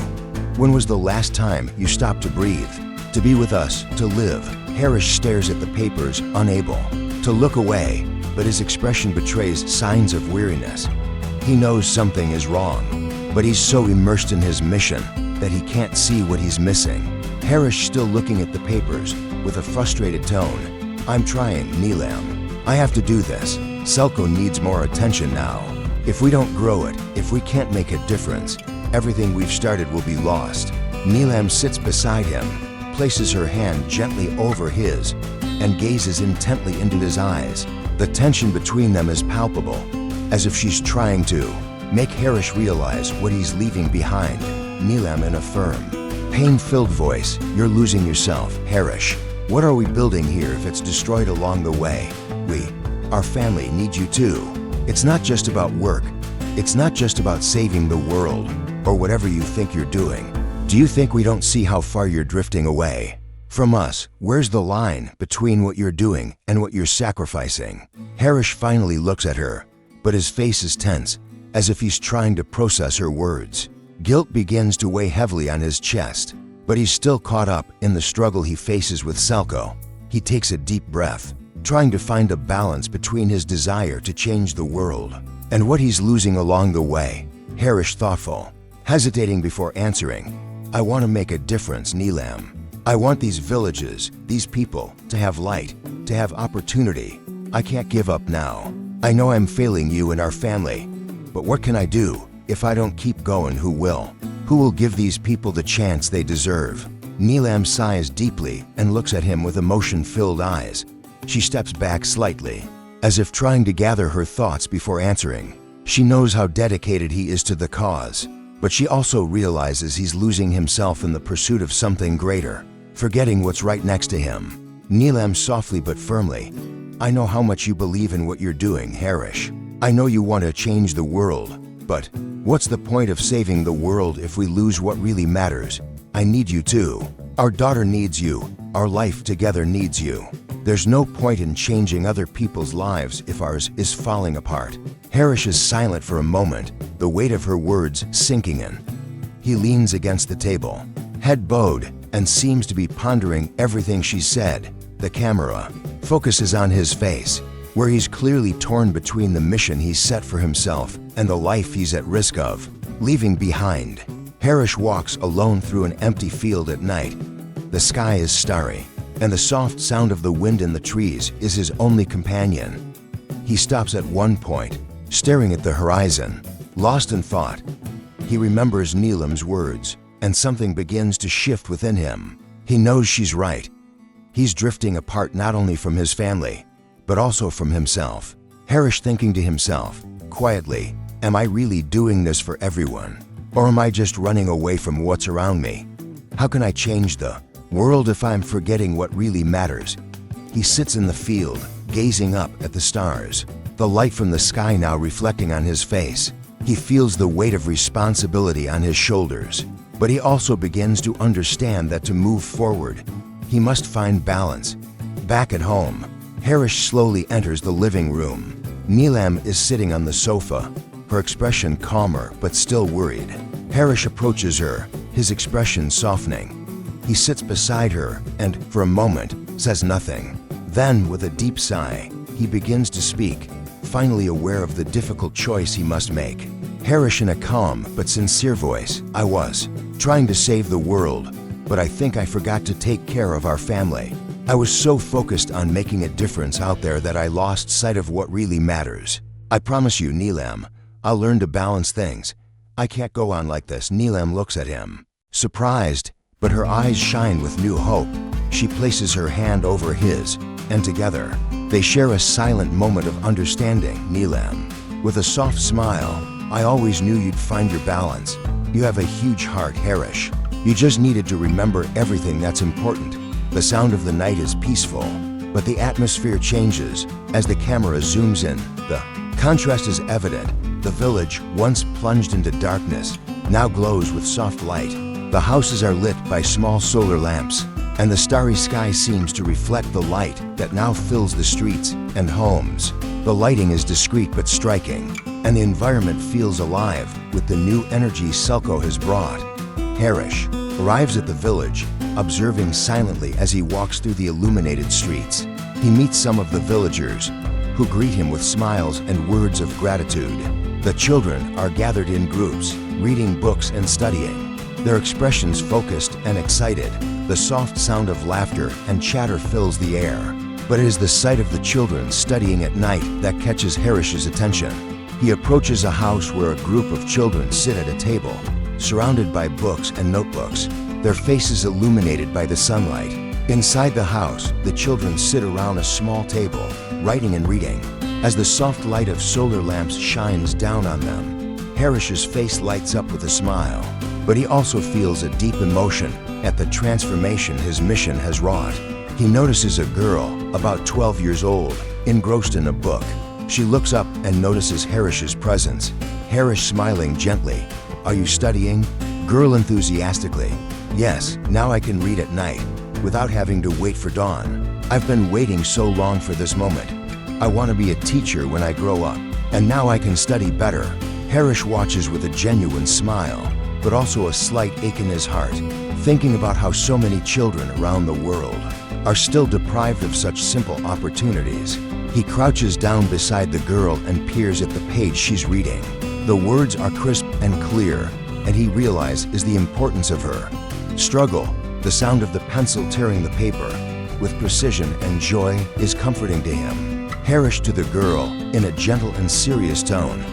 When was the last time you stopped to breathe, to be with us, to live?" Harish stares at the papers, unable to look away, but his expression betrays signs of weariness. He knows something is wrong, but he's so immersed in his mission that he can't see what he's missing. Harish still looking at the papers with a frustrated tone. "I'm trying, Neelam. I have to do this. Selco needs more attention now. If we don't grow it, if we can't make a difference, everything we've started will be lost." Neelam sits beside him, places her hand gently over his, and gazes intently into his eyes. The tension between them is palpable, as if she's trying to make Harish realize what he's leaving behind. Neelam in a firm, pain-filled voice, "You're losing yourself, Harish. What are we building here if it's destroyed along the way? Our family needs you too. It's not just about work. It's not just about saving the world, or whatever you think you're doing. Do you think we don't see how far you're drifting away from us? Where's the line between what you're doing and what you're sacrificing?" Harish finally looks at her, but his face is tense, as if he's trying to process her words. Guilt begins to weigh heavily on his chest, but he's still caught up in the struggle he faces with Selco. He takes a deep breath, trying to find a balance between his desire to change the world and what he's losing along the way. Harish thoughtful, hesitating before answering. "I want to make a difference, Neelam. I want these villages, these people, to have light, to have opportunity. I can't give up now. I know I'm failing you and our family, but what can I do? If I don't keep going, who will? Who will give these people the chance they deserve?" Neelam sighs deeply and looks at him with emotion-filled eyes. She steps back slightly, as if trying to gather her thoughts before answering. She knows how dedicated he is to the cause, but she also realizes he's losing himself in the pursuit of something greater, forgetting what's right next to him. Neelam softly but firmly, "I know how much you believe in what you're doing, Harish. I know you want to change the world, but what's the point of saving the world if we lose what really matters? I need you too. Our daughter needs you. Our life together needs you. There's no point in changing other people's lives if ours is falling apart." Harish is silent for a moment, the weight of her words sinking in. He leans against the table, head bowed, and seems to be pondering everything she said. The camera focuses on his face, where he's clearly torn between the mission he's set for himself and the life he's at risk of leaving behind. Harish walks alone through an empty field at night. The sky is starry, and the soft sound of the wind in the trees is his only companion. He stops at one point, staring at the horizon, lost in thought. He remembers Neelam's words, and something begins to shift within him. He knows she's right. He's drifting apart not only from his family, but also from himself. Harish thinking to himself, quietly, "Am I really doing this for everyone? Or am I just running away from what's around me? How can I change the world if I'm forgetting what really matters?" He sits in the field, gazing up at the stars, the light from the sky now reflecting on his face. He feels the weight of responsibility on his shoulders, but he also begins to understand that to move forward, he must find balance. Back at home, Harish slowly enters the living room. Neelam is sitting on the sofa, her expression calmer but still worried. Harish approaches her, his expression softening. He sits beside her and, for a moment, says nothing. Then, with a deep sigh, he begins to speak, finally aware of the difficult choice he must make. Harish in a calm but sincere voice, "I was trying to save the world, but I think I forgot to take care of our family. I was so focused on making a difference out there that I lost sight of what really matters. I promise you, Neelam, I'll learn to balance things. I can't go on like this." Neelam looks at him, surprised, but her eyes shine with new hope. She places her hand over his, and together, they share a silent moment of understanding. Neelam, with a soft smile, "I always knew you'd find your balance. You have a huge heart, Harish. You just needed to remember everything that's important." The sound of the night is peaceful, but the atmosphere changes as the camera zooms in. The contrast is evident. The village, once plunged into darkness, now glows with soft light. The houses are lit by small solar lamps, and the starry sky seems to reflect the light that now fills the streets and homes. The lighting is discreet but striking, and the environment feels alive with the new energy Selco has brought. Harish arrives at the village, observing silently as he walks through the illuminated streets. He meets some of the villagers, who greet him with smiles and words of gratitude. The children are gathered in groups, reading books and studying, their expressions focused and excited. The soft sound of laughter and chatter fills the air. But it is the sight of the children studying at night that catches Harish's attention. He approaches a house where a group of children sit at a table, surrounded by books and notebooks, their faces illuminated by the sunlight. Inside the house, the children sit around a small table, writing and reading. As the soft light of solar lamps shines down on them, Harish's face lights up with a smile, but he also feels a deep emotion at the transformation his mission has wrought. He notices a girl, about 12 years old, engrossed in a book. She looks up and notices Harish's presence. Harish smiling gently. "Are you studying?" Girl enthusiastically. "Yes, now I can read at night, without having to wait for dawn. I've been waiting so long for this moment. I want to be a teacher when I grow up, and now I can study better." Harish watches with a genuine smile, but also a slight ache in his heart, thinking about how so many children around the world are still deprived of such simple opportunities. He crouches down beside the girl and peers at the page she's reading. The words are crisp and clear, and he realizes the importance of her struggle. The sound of the pencil tearing the paper with precision and joy is comforting to him. Harish to the girl in a gentle and serious tone.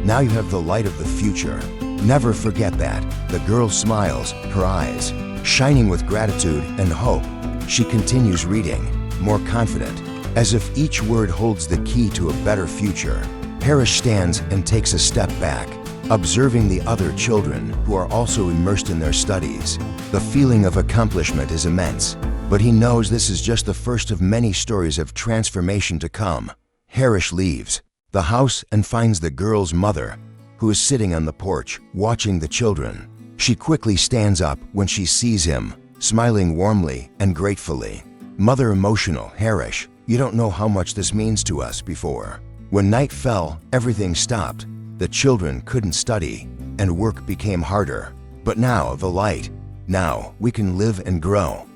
"Now you have the light of the future. Never forget that." The girl smiles, her eyes shining with gratitude and hope. She continues reading, more confident, as if each word holds the key to a better future. Harish stands and takes a step back, observing the other children who are also immersed in their studies. The feeling of accomplishment is immense, but he knows this is just the first of many stories of transformation to come. Harish leaves the house and finds the girl's mother, who is sitting on the porch, watching the children. She quickly stands up when she sees him, smiling warmly and gratefully. "Mother," emotional, "Harish, you don't know how much this means to us before. When night fell, everything stopped. The children couldn't study, and work became harder. But now, the light. Now, we can live and grow.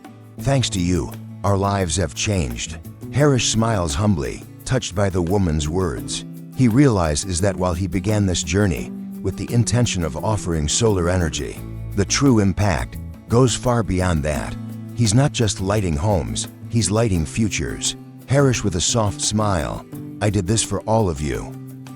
Thanks to you, our lives have changed." Harish smiles humbly, touched by the woman's words. He realizes that while he began this journey with the intention of offering solar energy, the true impact goes far beyond that. He's not just lighting homes, he's lighting futures. Harish with a soft smile. "I did this for all of you."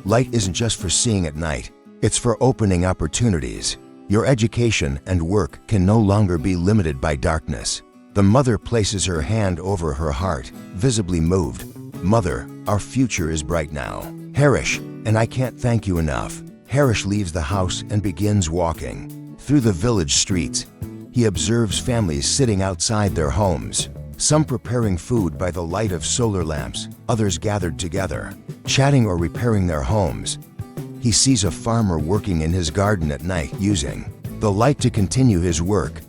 Light isn't just for seeing at night, it's for opening opportunities. Your education and work can no longer be limited by darkness. The mother places her hand over her heart, visibly moved. "Mother, our future is bright now." Harish, "And I can't thank you enough." Harish leaves the house and begins walking through the village streets. He observes families sitting outside their homes, some preparing food by the light of solar lamps, others gathered together, chatting or repairing their homes. He sees a farmer working in his garden at night using the light to continue his work.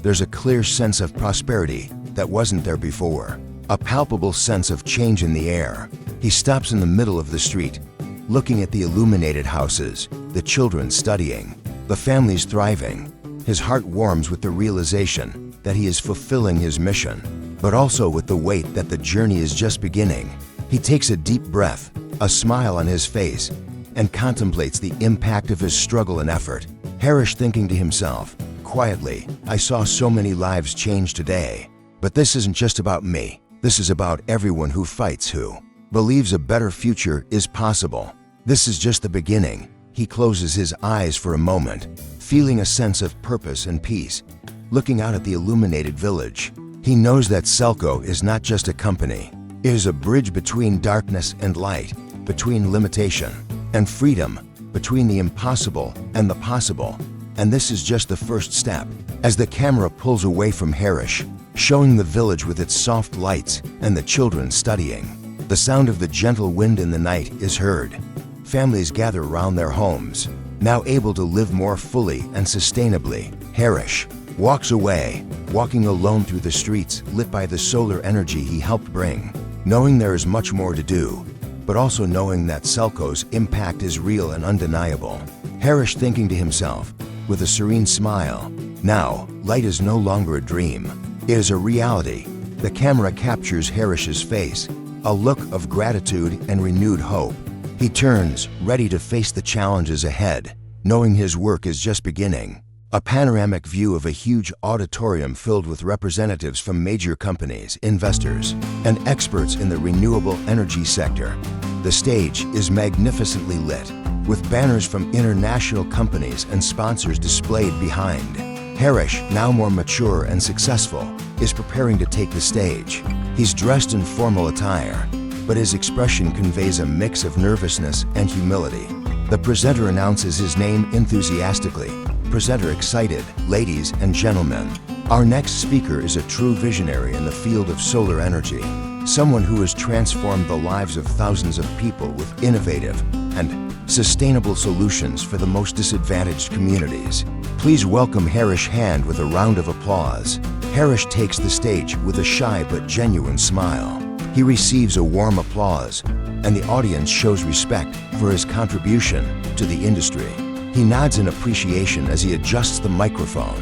There's a clear sense of prosperity that wasn't there before, a palpable sense of change in the air. He stops in the middle of the street, looking at the illuminated houses, the children studying, the families thriving. His heart warms with the realization that he is fulfilling his mission, but also with the weight that the journey is just beginning. He takes a deep breath, a smile on his face, and contemplates the impact of his struggle and effort. Harish thinking to himself, quietly, "I saw so many lives change today. But this isn't just about me. This is about everyone who fights, who believes a better future is possible." This is just the beginning. He closes his eyes for a moment, feeling a sense of purpose and peace. Looking out at the illuminated village, he knows that Selco is not just a company. It is a bridge between darkness and light, between limitation and freedom, between the impossible and the possible. And this is just the first step. As the camera pulls away from Harish, showing the village with its soft lights and the children studying, the sound of the gentle wind in the night is heard, Families gather around their homes, now able to live more fully and sustainably. Harish walks away, walking alone through the streets lit by the solar energy he helped bring, knowing there is much more to do, but also knowing that Selco's impact is real and undeniable. Harish thinking to himself, with a serene smile, now, light is no longer a dream. It is a reality. The camera captures Harish's face, a look of gratitude and renewed hope. He turns, ready to face the challenges ahead, knowing his work is just beginning. A panoramic view of a huge auditorium filled with representatives from major companies, investors, and experts in the renewable energy sector. The stage is magnificently lit, with banners from international companies and sponsors displayed behind. Harish, now more mature and successful, is preparing to take the stage. He's dressed in formal attire, but his expression conveys a mix of nervousness and humility. The presenter announces his name enthusiastically. Presenter excited, ladies and gentlemen. Our next speaker is a true visionary in the field of solar energy, someone who has transformed the lives of thousands of people with innovative and sustainable solutions for the most disadvantaged communities. Please welcome Harish Hande with a round of applause. Harish takes the stage with a shy but genuine smile. He receives a warm applause, and the audience shows respect for his contribution to the industry. He nods in appreciation as he adjusts the microphone.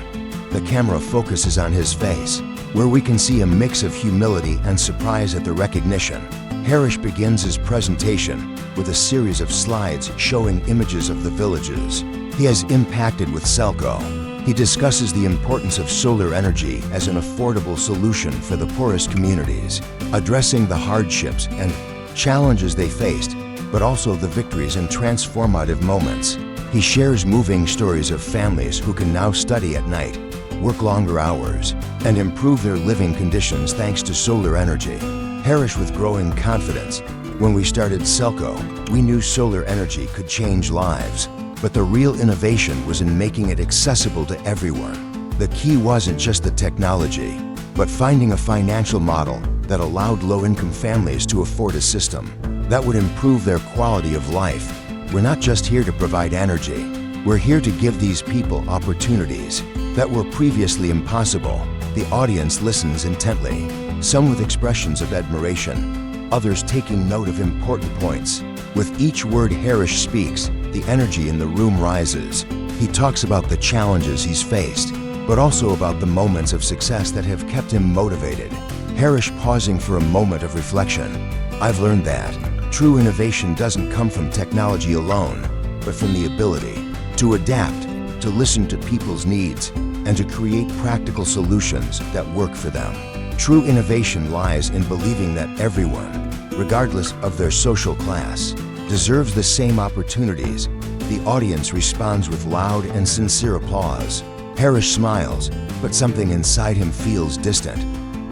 The camera focuses on his face, where we can see a mix of humility and surprise at the recognition. Harish begins his presentation with a series of slides showing images of the villages he has impacted with Selco. He discusses the importance of solar energy as an affordable solution for the poorest communities, addressing the hardships and challenges they faced, but also the victories and transformative moments. He shares moving stories of families who can now study at night, work longer hours, and improve their living conditions thanks to solar energy. Harish with growing confidence. When we started Selco, we knew solar energy could change lives, but the real innovation was in making it accessible to everyone. The key wasn't just the technology, but finding a financial model that allowed low-income families to afford a system that would improve their quality of life. We're not just here to provide energy. We're here to give these people opportunities that were previously impossible. The audience listens intently, some with expressions of admiration, others taking note of important points. With each word Harish speaks, the energy in the room rises. He talks about the challenges he's faced, but also about the moments of success that have kept him motivated. Harish pausing for a moment of reflection. I've learned that true innovation doesn't come from technology alone, but from the ability to adapt, to listen to people's needs, and to create practical solutions that work for them. True innovation lies in believing that everyone, regardless of their social class, deserves the same opportunities. The audience responds with loud and sincere applause. Harish smiles, but something inside him feels distant.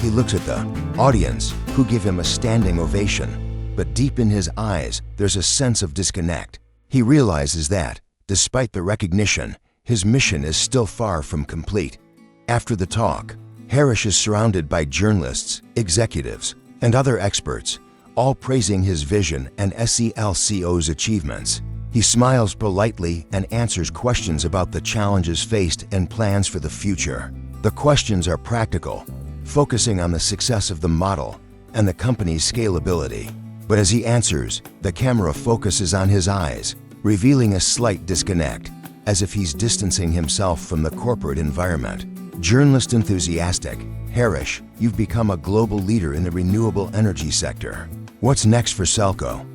He looks at the audience, who give him a standing ovation, but deep in his eyes, there's a sense of disconnect. He realizes that, despite the recognition, his mission is still far from complete. After the talk, Harish is surrounded by journalists, executives, and other experts, all praising his vision and SELCO's achievements. He smiles politely and answers questions about the challenges faced and plans for the future. The questions are practical, focusing on the success of the model and the company's scalability. But as he answers, the camera focuses on his eyes, revealing a slight disconnect, as if he's distancing himself from the corporate environment. Journalist enthusiastic, Harish, you've become a global leader in the renewable energy sector. What's next for Selco?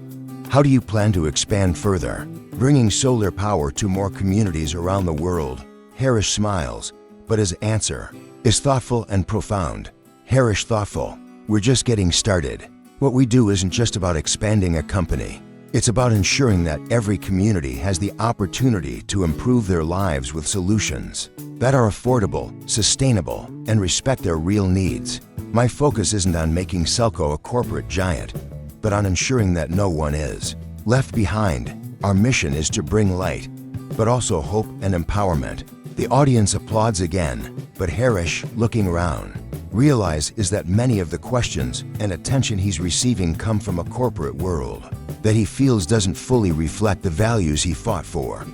How do you plan to expand further, bringing solar power to more communities around the world? Harish smiles, but his answer is thoughtful and profound. Harish thoughtful, we're just getting started. What we do isn't just about expanding a company. It's about ensuring that every community has the opportunity to improve their lives with solutions that are affordable, sustainable, and respect their real needs. My focus isn't on making Selco a corporate giant, but on ensuring that no one is left behind. Our mission is to bring light, but also hope and empowerment. The audience applauds again, but Harish, looking around, realize is that many of the questions and attention he's receiving come from a corporate world that he feels doesn't fully reflect the values he fought for.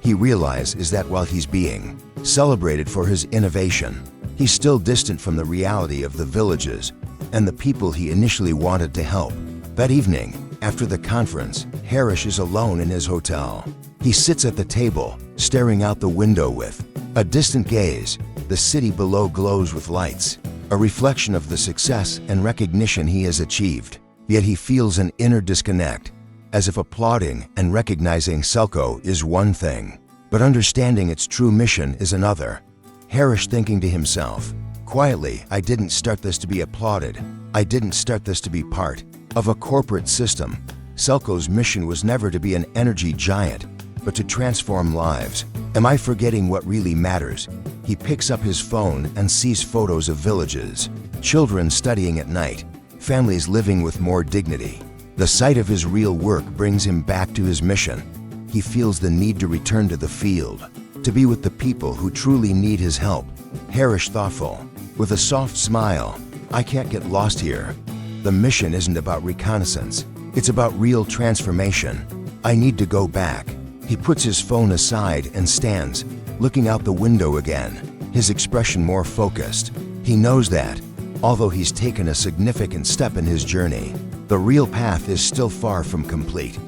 He realizes that while he's being celebrated for his innovation, he's still distant from the reality of the villages and the people he initially wanted to help. That evening, after the conference, Harish is alone in his hotel. He sits at the table, staring out the window with a distant gaze. The city below glows with lights, a reflection of the success and recognition he has achieved. Yet he feels an inner disconnect, as if applauding and recognizing Selco is one thing, but understanding its true mission is another. Harish thinking to himself, quietly, I didn't start this to be applauded. I didn't start this to be part of a corporate system. Selco's mission was never to be an energy giant, but to transform lives. Am I forgetting what really matters? He picks up his phone and sees photos of villages, children studying at night, families living with more dignity. The sight of his real work brings him back to his mission. He feels the need to return to the field, to be with the people who truly need his help. Harish thoughtful, with a soft smile, I can't get lost here. The mission isn't about reconnaissance, it's about real transformation. I need to go back. He puts his phone aside and stands, looking out the window again, his expression more focused. He knows that, although he's taken a significant step in his journey, the real path is still far from complete.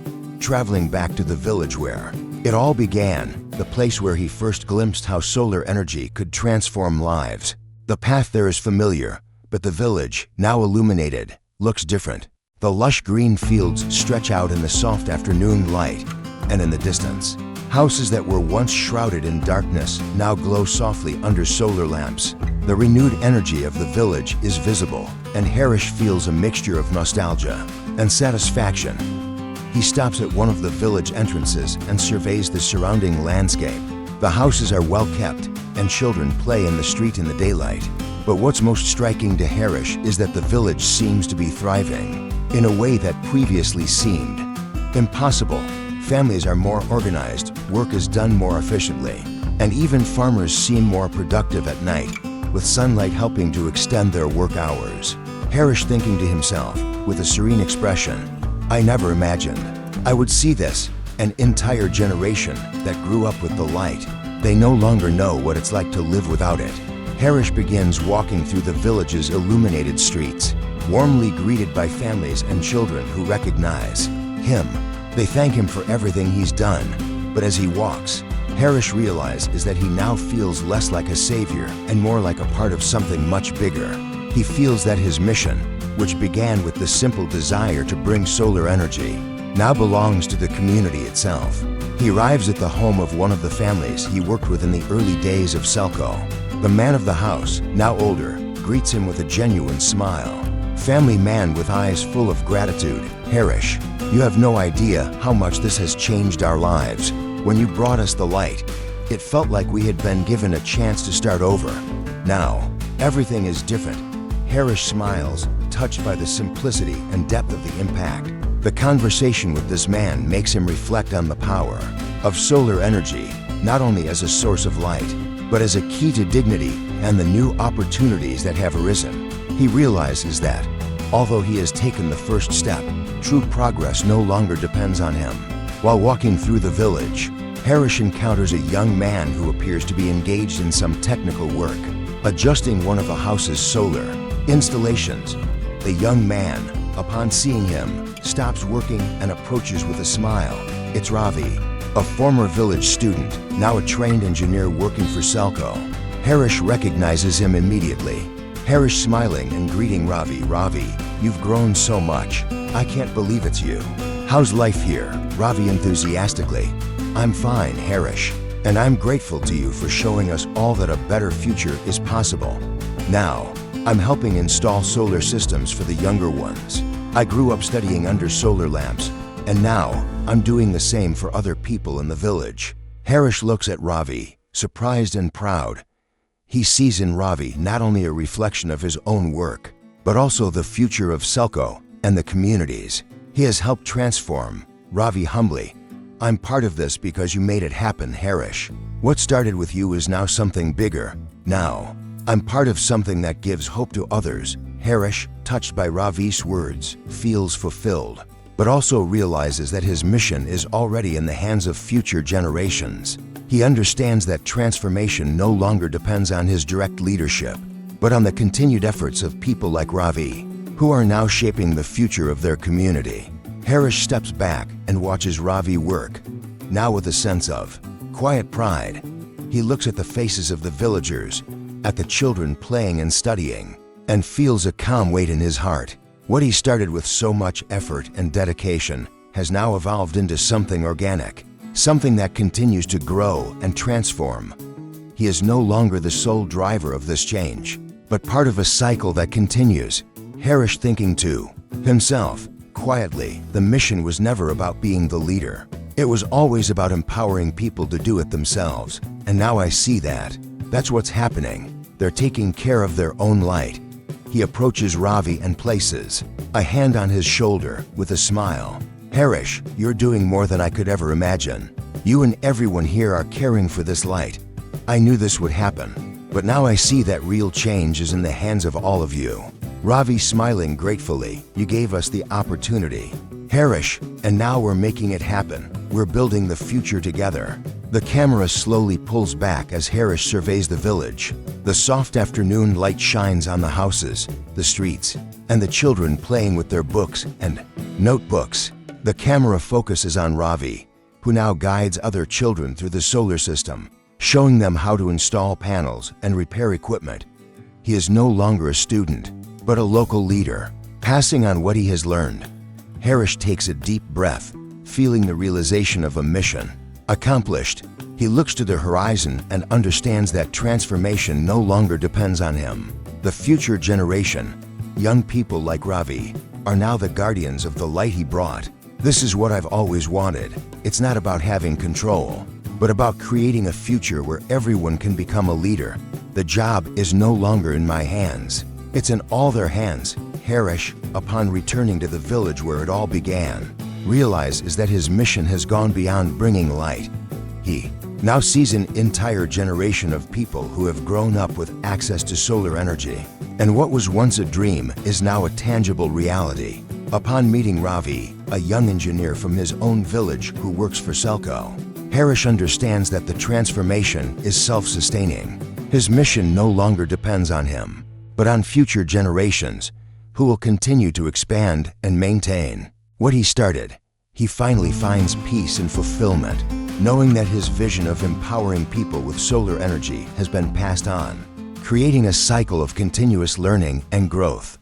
Traveling back to the village where it all began, the place where he first glimpsed how solar energy could transform lives. The path there is familiar, but the village, now illuminated, looks different. The lush green fields stretch out in the soft afternoon light, and in the distance, houses that were once shrouded in darkness now glow softly under solar lamps. The renewed energy of the village is visible, and Harish feels a mixture of nostalgia and satisfaction. He stops at one of the village entrances and surveys the surrounding landscape. The houses are well kept, and children play in the street in the daylight. But what's most striking to Harish is that the village seems to be thriving in a way that previously seemed impossible. Families are more organized, work is done more efficiently, and even farmers seem more productive at night, with sunlight helping to extend their work hours. Harish thinking to himself, with a serene expression, I never imagined I would see this. An entire generation that grew up with the light. They no longer know what it's like to live without it. Harish begins walking through the village's illuminated streets, warmly greeted by families and children who recognize him. They thank him for everything he's done, but as he walks, Harish realizes that he now feels less like a savior and more like a part of something much bigger. He feels that his mission, which began with the simple desire to bring solar energy, now belongs to the community itself. He arrives at the home of one of the families he worked with in the early days of Selco. The man of the house, now older, greets him with a genuine smile. Family man with eyes full of gratitude, Harish, you have no idea how much this has changed our lives. When you brought us the light, it felt like we had been given a chance to start over. Now, everything is different. Harish smiles, touched by the simplicity and depth of the impact. The conversation with this man makes him reflect on the power of solar energy, not only as a source of light, but as a key to dignity and the new opportunities that have arisen. He realizes that, although he has taken the first step, true progress no longer depends on him. While walking through the village, Harish encounters a young man who appears to be engaged in some technical work, adjusting one of the house's solar installations. The young man, upon seeing him, stops working and approaches with a smile. It's Ravi, a former village student, now a trained engineer working for Selco. Harish recognizes him immediately. Harish smiling and greeting Ravi. Ravi, you've grown so much. I can't believe it's you. How's life here? Ravi enthusiastically. I'm fine, Harish, and I'm grateful to you for showing us all that a better future is possible. Now, I'm helping install solar systems for the younger ones. I grew up studying under solar lamps, and now I'm doing the same for other people in the village. Harish looks at Ravi, surprised and proud. He sees in Ravi not only a reflection of his own work, but also the future of Selco and the communities he has helped transform. Ravi humbly, I'm part of this because you made it happen, Harish. What started with you is now something bigger. Now, I'm part of something that gives hope to others. Harish, touched by Ravi's words, feels fulfilled, but also realizes that his mission is already in the hands of future generations. He understands that transformation no longer depends on his direct leadership, but on the continued efforts of people like Ravi, who are now shaping the future of their community. Harish steps back and watches Ravi work, now with a sense of quiet pride. He looks at the faces of the villagers, at the children playing and studying, and feels a calm weight in his heart. What he started with so much effort and dedication has now evolved into something organic, something that continues to grow and transform. He is no longer the sole driver of this change, but part of a cycle that continues. Harish thinking to himself, quietly, the mission was never about being the leader. It was always about empowering people to do it themselves. And now I see that. That's what's happening. They're taking care of their own light. He approaches Ravi and places a hand on his shoulder with a smile. Harish, you're doing more than I could ever imagine. You and everyone here are caring for this light. I knew this would happen, but now I see that real change is in the hands of all of you. Ravi smiling gratefully, you gave us the opportunity. Harish, and now we're making it happen. We're building the future together. The camera slowly pulls back as Harish surveys the village. The soft afternoon light shines on the houses, the streets, and the children playing with their books and notebooks. The camera focuses on Ravi, who now guides other children through the solar system, showing them how to install panels and repair equipment. He is no longer a student, but a local leader, passing on what he has learned. Harish takes a deep breath, feeling the realization of a mission accomplished. He looks to the horizon and understands that transformation no longer depends on him. The future generation, young people like Ravi, are now the guardians of the light he brought. This is what I've always wanted. It's not about having control, but about creating a future where everyone can become a leader. The job is no longer in my hands. It's in all their hands. Harish, upon returning to the village where it all began, realizes that his mission has gone beyond bringing light. He now sees an entire generation of people who have grown up with access to solar energy. And what was once a dream is now a tangible reality. Upon meeting Ravi, a young engineer from his own village who works for Selco, Harish understands that the transformation is self-sustaining. His mission no longer depends on him, but on future generations who will continue to expand and maintain what he started. He finally finds peace and fulfillment, knowing that his vision of empowering people with solar energy has been passed on, creating a cycle of continuous learning and growth.